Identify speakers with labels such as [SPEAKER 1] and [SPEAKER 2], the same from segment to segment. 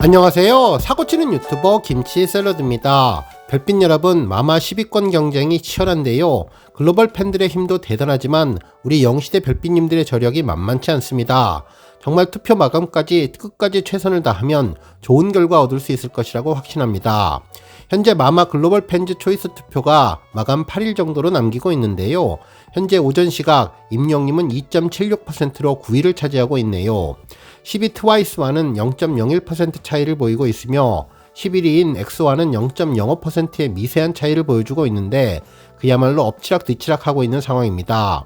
[SPEAKER 1] 안녕하세요. 사고치는 유튜버 김치샐러드입니다. 별빛 여러분, 마마 10위권 경쟁이 치열한데요. 글로벌 팬들의 힘도 대단하지만 우리 영시대 별빛님들의 저력이 만만치 않습니다. 정말 투표 마감까지 끝까지 최선을 다하면 좋은 결과 얻을 수 있을 것이라고 확신합니다. 현재 마마 글로벌 팬즈 초이스 투표가 마감 8일 정도로 남기고 있는데요. 현재 오전 시각 임영님은 2.76%로 9위를 차지하고 있네요. 10위 트와이스와는 0.01% 차이를 보이고 있으며 11위인 엑소와는 0.05%의 미세한 차이를 보여주고 있는데 그야말로 엎치락뒤치락하고 있는 상황입니다.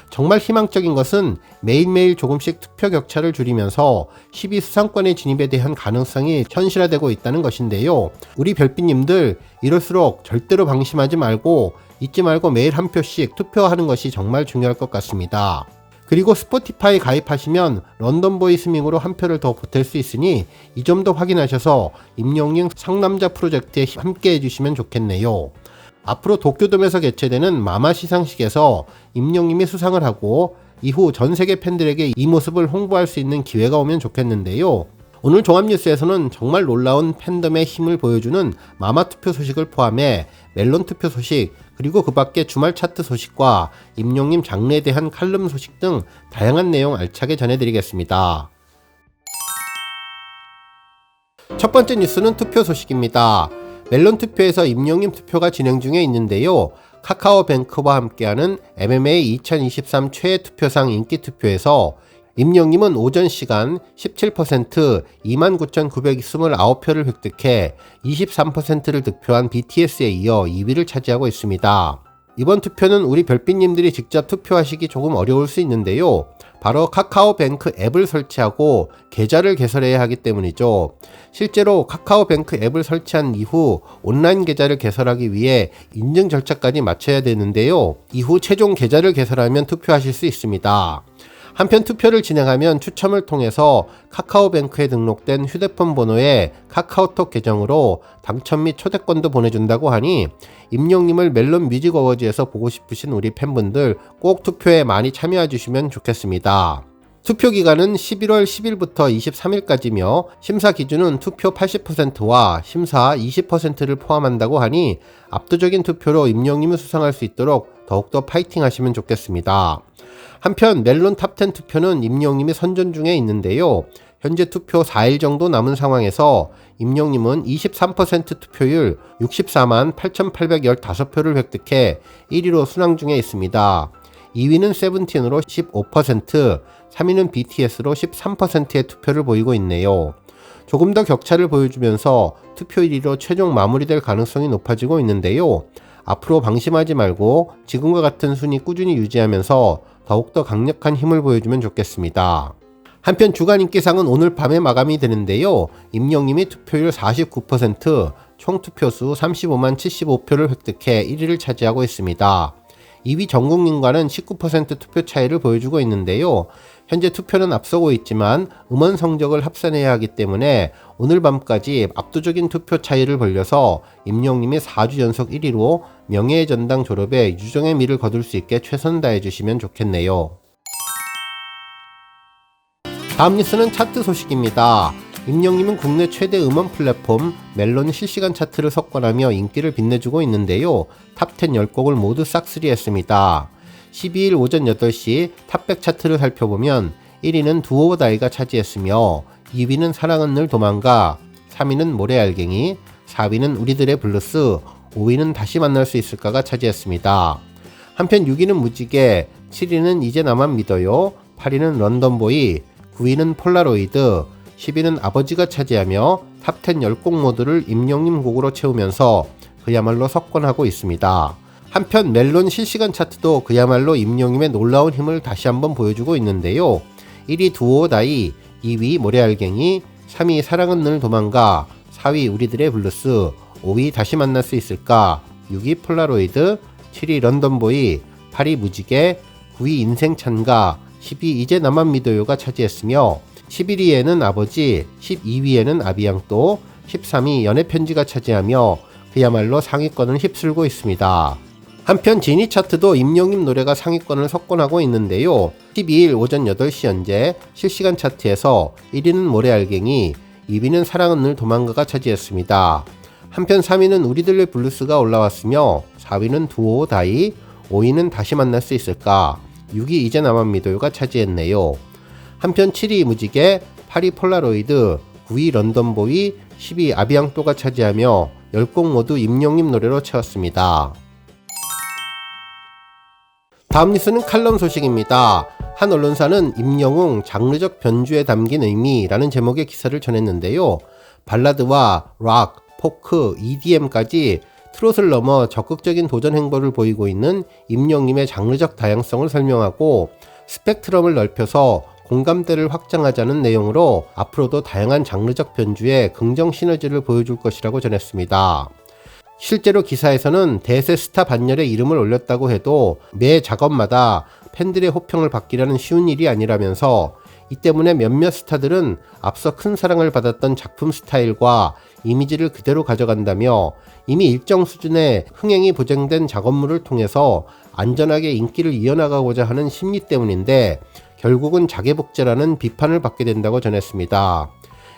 [SPEAKER 1] 정말 희망적인 것은 매일매일 조금씩 투표 격차를 줄이면서 10위 수상권의 진입에 대한 가능성이 현실화되고 있다는 것인데요. 우리 별빛님들 이럴수록 절대로 방심하지 말고 잊지 말고 매일 한 표씩 투표하는 것이 정말 중요할 것 같습니다. 그리고 스포티파이 가입하시면 런던보이 스밍으로 한 표를 더 보탤 수 있으니 이 점도 확인하셔서 임영웅 상남자 프로젝트에 함께 해주시면 좋겠네요. 앞으로 도쿄돔에서 개최되는 마마 시상식에서 임영웅이 수상을 하고 이후 전 세계 팬들에게 이 모습을 홍보할 수 있는 기회가 오면 좋겠는데요. 오늘 종합뉴스에서는 정말 놀라운 팬덤의 힘을 보여주는 마마 투표 소식을 포함해 멜론 투표 소식, 그리고 그 밖에 주말 차트 소식과 임영웅 장래에 대한 칼럼 소식 등 다양한 내용 알차게 전해드리겠습니다. 첫 번째 뉴스는 투표 소식입니다. 멜론 투표에서 임영웅 투표가 진행 중에 있는데요. 카카오뱅크와 함께하는 MMA 2023 최애 투표상 인기 투표에서 임영웅은 오전 시간 17% 29,929표를 획득해 23%를 득표한 BTS에 이어 2위를 차지하고 있습니다. 이번 투표는 우리 별빛님들이 직접 투표하시기 조금 어려울 수 있는데요. 바로 카카오뱅크 앱을 설치하고 계좌를 개설해야 하기 때문이죠. 실제로 카카오뱅크 앱을 설치한 이후 온라인 계좌를 개설하기 위해 인증 절차까지 마쳐야 되는데요. 이후 최종 계좌를 개설하면 투표하실 수 있습니다. 한편 투표를 진행하면 추첨을 통해서 카카오뱅크에 등록된 휴대폰 번호에 카카오톡 계정으로 당첨 및 초대권도 보내준다고 하니 임영웅을 멜론 뮤직 어워즈에서 보고 싶으신 우리 팬분들 꼭 투표에 많이 참여해 주시면 좋겠습니다. 투표 기간은 11월 10일부터 23일까지며 심사 기준은 투표 80%와 심사 20%를 포함한다고 하니 압도적인 투표로 임영웅을 수상할 수 있도록 더욱더 파이팅 하시면 좋겠습니다. 한편 멜론 탑10 투표는 임영웅이 선전 중에 있는데요. 현재 투표 4일 정도 남은 상황에서 임영웅은 23% 투표율 64만 8,815표를 획득해 1위로 순항 중에 있습니다. 2위는 세븐틴으로 15%, 3위는 BTS로 13%의 투표를 보이고 있네요. 조금 더 격차를 보여주면서 투표 1위로 최종 마무리될 가능성이 높아지고 있는데요. 앞으로 방심하지 말고 지금과 같은 순위 꾸준히 유지하면서 더욱더 강력한 힘을 보여주면 좋겠습니다. 한편 주간 인기상은 오늘 밤에 마감이 되는데요. 임영웅이 투표율 49%, 총 투표수 35만 75표를 획득해 1위를 차지하고 있습니다. 2위 정국님과는 19% 투표 차이를 보여주고 있는데요. 현재 투표는 앞서고 있지만 음원 성적을 합산해야 하기 때문에 오늘 밤까지 압도적인 투표 차이를 벌려서 임영웅이 4주 연속 1위로 명예의 전당 졸업에 유정의 미를 거둘 수 있게 최선 다해 주시면 좋겠네요. 다음 뉴스는 차트 소식입니다. 임영웅은 국내 최대 음원 플랫폼 멜론 실시간 차트를 석권하며 인기를 빛내주고 있는데요. 탑10 10곡을 모두 싹쓸이했습니다. 12일 오전 8시 탑100 차트를 살펴보면 1위는 두오다이가 차지했으며 2위는 사랑은 늘 도망가, 3위는 모래알갱이, 4위는 우리들의 블루스, 5위는 다시 만날 수 있을까가 차지했습니다. 한편 6위는 무지개, 7위는 이제 나만 믿어요, 8위는 런던보이, 9위는 폴라로이드, 10위는 아버지가 차지하며 탑10 10곡 모두를 임영웅 곡으로 채우면서 그야말로 석권하고 있습니다. 한편 멜론 실시간 차트도 그야말로 임영웅의 놀라운 힘을 다시 한번 보여주고 있는데요. 1위 두오다이, 2위 모래알갱이, 3위 사랑은 늘 도망가, 4위 우리들의 블루스, 5위 다시 만날 수 있을까, 6위 폴라로이드, 7위 런던보이, 8위 무지개, 9위 인생 찬가, 10위 이제 나만 믿어요가 차지했으며 11위에는 아버지, 12위에는 아비양또, 13위 연애편지가 차지하며 그야말로 상위권을 휩쓸고 있습니다. 한편 지니 차트도 임영웅 노래가 상위권을 석권하고 있는데요. 12일 오전 8시 현재 실시간 차트에서 1위는 모래알갱이, 2위는 사랑은 늘 도망가가 차지했습니다. 한편 3위는 우리들의 블루스가 올라왔으며 4위는 두오 다이, 5위는 다시 만날 수 있을까, 6위 이제 나만 믿어요가 차지했네요. 한편 7위 무지개, 8위 폴라로이드, 9위 런던보이, 10위 아비앙또가 차지하며 10곡 모두 임영님 노래로 채웠습니다. 다음 뉴스는 칼럼 소식입니다. 한 언론사는 임영웅 장르적 변주에 담긴 의미라는 제목의 기사를 전했는데요. 발라드와 락, 포크, EDM까지 트롯을 넘어 적극적인 도전 행보를 보이고 있는 임영님의 장르적 다양성을 설명하고 스펙트럼을 넓혀서 공감대를 확장하자는 내용으로 앞으로도 다양한 장르적 변주에 긍정 시너지를 보여줄 것이라고 전했습니다. 실제로 기사에서는 대세 스타 반열에 이름을 올렸다고 해도 매 작업마다 팬들의 호평을 받기라는 쉬운 일이 아니라면서 이 때문에 몇몇 스타들은 앞서 큰 사랑을 받았던 작품 스타일과 이미지를 그대로 가져간다며 이미 일정 수준의 흥행이 보장된 작업물을 통해서 안전하게 인기를 이어나가고자 하는 심리 때문인데 결국은 자괴복제라는 비판을 받게 된다고 전했습니다.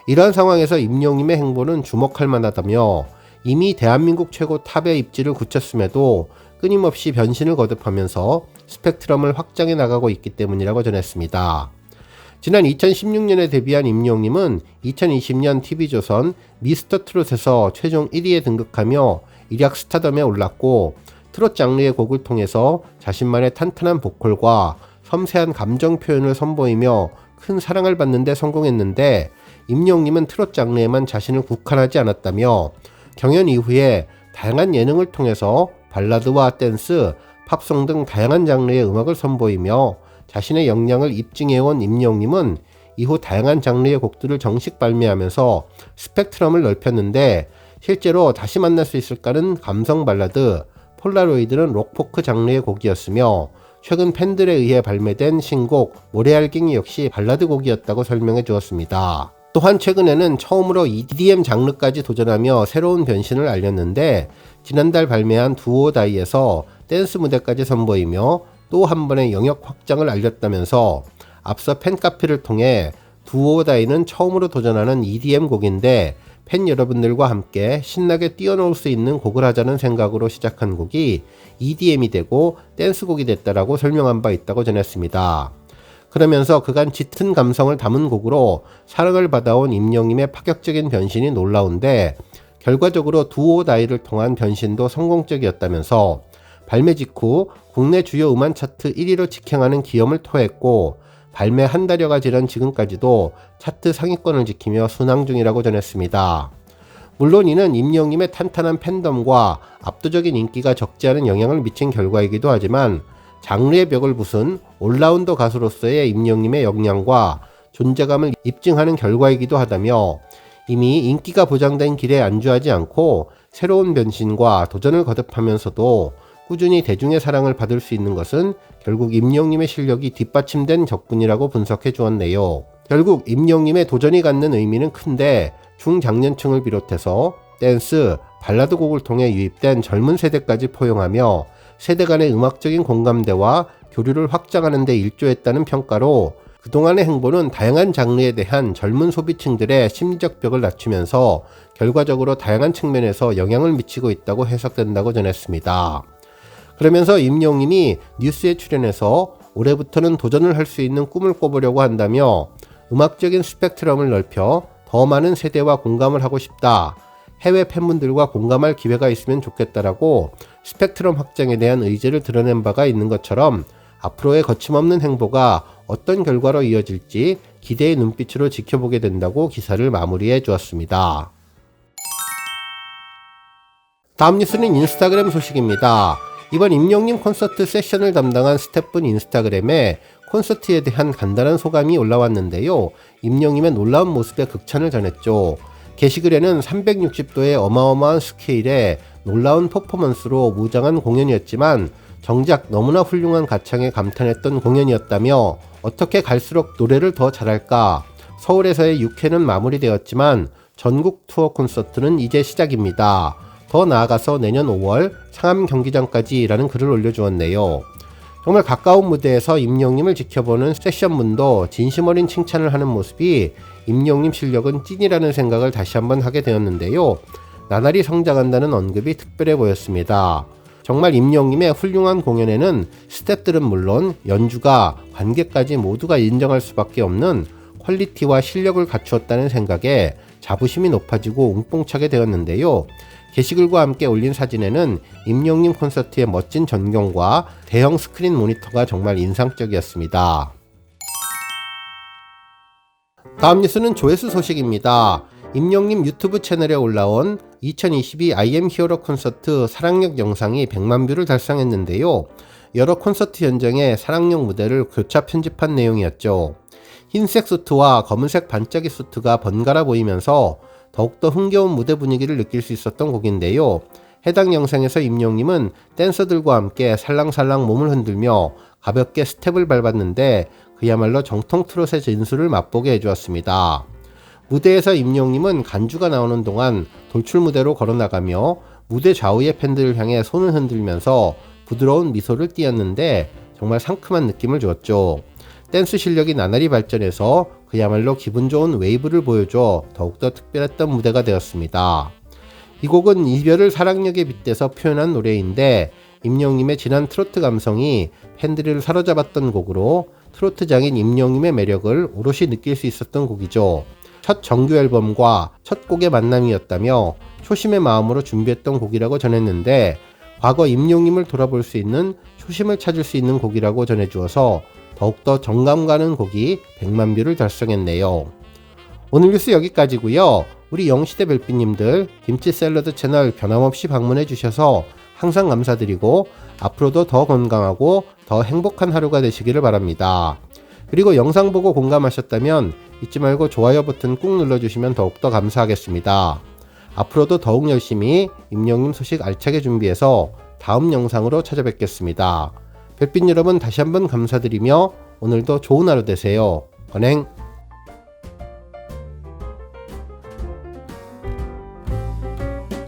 [SPEAKER 1] 이러한 상황에서 임영님의 행보는 주목할 만하다며 이미 대한민국 최고 탑의 입지를 굳혔음에도 끊임없이 변신을 거듭하면서 스펙트럼을 확장해 나가고 있기 때문이라고 전했습니다. 지난 2016년에 데뷔한 임영님은 2020년 TV조선 미스터 트롯에서 최종 1위에 등극하며 일약 스타덤에 올랐고 트롯 장르의 곡을 통해서 자신만의 탄탄한 보컬과 섬세한 감정 표현을 선보이며 큰 사랑을 받는 데 성공했는데 임영님은 트롯 장르에만 자신을 국한하지 않았다며 경연 이후에 다양한 예능을 통해서 발라드와 댄스, 팝송 등 다양한 장르의 음악을 선보이며 자신의 역량을 입증해온 임영님은 이후 다양한 장르의 곡들을 정식 발매하면서 스펙트럼을 넓혔는데 실제로 다시 만날 수 있을까는 감성 발라드, 폴라로이드는 록포크 장르의 곡이었으며 최근 팬들에 의해 발매된 신곡 모래알갱이 역시 발라드 곡이었다고 설명해 주었습니다. 또한 최근에는 처음으로 EDM 장르까지 도전하며 새로운 변신을 알렸는데 지난달 발매한 두오 다이에서 댄스 무대까지 선보이며 또 한 번의 영역 확장을 알렸다면서 앞서 팬카페를 통해 두오 다이는 처음으로 도전하는 EDM 곡인데 팬 여러분들과 함께 신나게 뛰어놀 수 있는 곡을 하자는 생각으로 시작한 곡이 EDM이 되고 댄스곡이 됐다라고 설명한 바 있다고 전했습니다. 그러면서 그간 짙은 감성을 담은 곡으로 사랑을 받아온 임영님의 파격적인 변신이 놀라운데 결과적으로 두오 다이를 통한 변신도 성공적이었다면서 발매 직후 국내 주요 음원 차트 1위로 직행하는 기염을 토했고 발매 한 달여가 지난 지금까지도 차트 상위권을 지키며 순항 중이라고 전했습니다. 물론 이는 임영님의 탄탄한 팬덤과 압도적인 인기가 적지 않은 영향을 미친 결과이기도 하지만 장르의 벽을 부순 올라운더 가수로서의 임영님의 역량과 존재감을 입증하는 결과이기도 하다며 이미 인기가 보장된 길에 안주하지 않고 새로운 변신과 도전을 거듭하면서도 꾸준히 대중의 사랑을 받을 수 있는 것은 결국 임영님의 실력이 뒷받침된 덕분이라고 분석해 주었네요. 결국 임영님의 도전이 갖는 의미는 큰데 중장년층을 비롯해서 댄스, 발라드 곡을 통해 유입된 젊은 세대까지 포용하며 세대 간의 음악적인 공감대와 교류를 확장하는 데 일조했다는 평가로 그동안의 행보는 다양한 장르에 대한 젊은 소비층들의 심리적 벽을 낮추면서 결과적으로 다양한 측면에서 영향을 미치고 있다고 해석된다고 전했습니다. 그러면서 임영님이 뉴스에 출연해서 올해부터는 도전을 할 수 있는 꿈을 꿔보려고 한다며 음악적인 스펙트럼을 넓혀 더 많은 세대와 공감을 하고 싶다. 해외 팬분들과 공감할 기회가 있으면 좋겠다라고 스펙트럼 확장에 대한 의지를 드러낸 바가 있는 것처럼 앞으로의 거침없는 행보가 어떤 결과로 이어질지 기대의 눈빛으로 지켜보게 된다고 기사를 마무리해 주었습니다. 다음 뉴스는 인스타그램 소식입니다. 이번 임영님 콘서트 세션을 담당한 스태프분 인스타그램에 콘서트에 대한 간단한 소감이 올라왔는데요. 임영님의 놀라운 모습에 극찬을 전했죠. 게시글에는 360도의 어마어마한 스케일에 놀라운 퍼포먼스로 무장한 공연이었지만 정작 너무나 훌륭한 가창에 감탄했던 공연이었다며 어떻게 갈수록 노래를 더 잘할까? 서울에서의 6회는 마무리되었지만 전국 투어 콘서트는 이제 시작입니다. 더 나아가서 내년 5월 상암 경기장까지 라는 글을 올려주었네요. 정말 가까운 무대에서 임영님을 지켜보는 세션분도 진심 어린 칭찬을 하는 모습이 임영님 실력은 찐이라는 생각을 다시 한번 하게 되었는데요. 나날이 성장한다는 언급이 특별해 보였습니다. 정말 임영님의 훌륭한 공연에는 스태프들은 물론 연주가, 관객까지 모두가 인정할 수밖에 없는 퀄리티와 실력을 갖추었다는 생각에 자부심이 높아지고 웅뽕차게 되었는데요. 게시글과 함께 올린 사진에는 임영님 콘서트의 멋진 전경과 대형 스크린 모니터가 정말 인상적이었습니다. 다음 뉴스는 조회수 소식입니다. 임영님 유튜브 채널에 올라온 2022 I am 히어로 콘서트 사랑역 영상이 100만 뷰를 달성했는데요. 여러 콘서트 현장의 사랑역 무대를 교차 편집한 내용이었죠. 흰색 수트와 검은색 반짝이 수트가 번갈아 보이면서 더욱더 흥겨운 무대 분위기를 느낄 수 있었던 곡인데요. 해당 영상에서 임영님은 댄서들과 함께 살랑살랑 몸을 흔들며 가볍게 스텝을 밟았는데 그야말로 정통 트롯의 진수를 맛보게 해주었습니다. 무대에서 임영님은 간주가 나오는 동안 돌출 무대로 걸어나가며 무대 좌우의 팬들을 향해 손을 흔들면서 부드러운 미소를 띄었는데 정말 상큼한 느낌을 주었죠. 댄스 실력이 나날이 발전해서 그야말로 기분 좋은 웨이브를 보여줘 더욱더 특별했던 무대가 되었습니다. 이 곡은 이별을 사랑력에 빗대서 표현한 노래인데 임영님의 진한 트로트 감성이 팬들을 사로잡았던 곡으로 트로트장인 임영님의 매력을 오롯이 느낄 수 있었던 곡이죠. 첫 정규 앨범과 첫 곡의 만남이었다며 초심의 마음으로 준비했던 곡이라고 전했는데 과거 임영님을 돌아볼 수 있는 초심을 찾을 수 있는 곡이라고 전해주어서 더욱더 정감 가는 곡이 100만 뷰를 달성했네요. 오늘 뉴스 여기까지고요. 우리 영시대 별빛님들 김치 샐러드 채널 변함없이 방문해 주셔서 항상 감사드리고 앞으로도 더 건강하고 더 행복한 하루가 되시기를 바랍니다. 그리고 영상 보고 공감하셨다면 잊지 말고 좋아요 버튼 꾹 눌러주시면 더욱더 감사하겠습니다. 앞으로도 더욱 열심히 임영님 소식 알차게 준비해서 다음 영상으로 찾아뵙겠습니다. 별빛 여러분 다시 한번 감사드리며 오늘도 좋은 하루 되세요. 건행!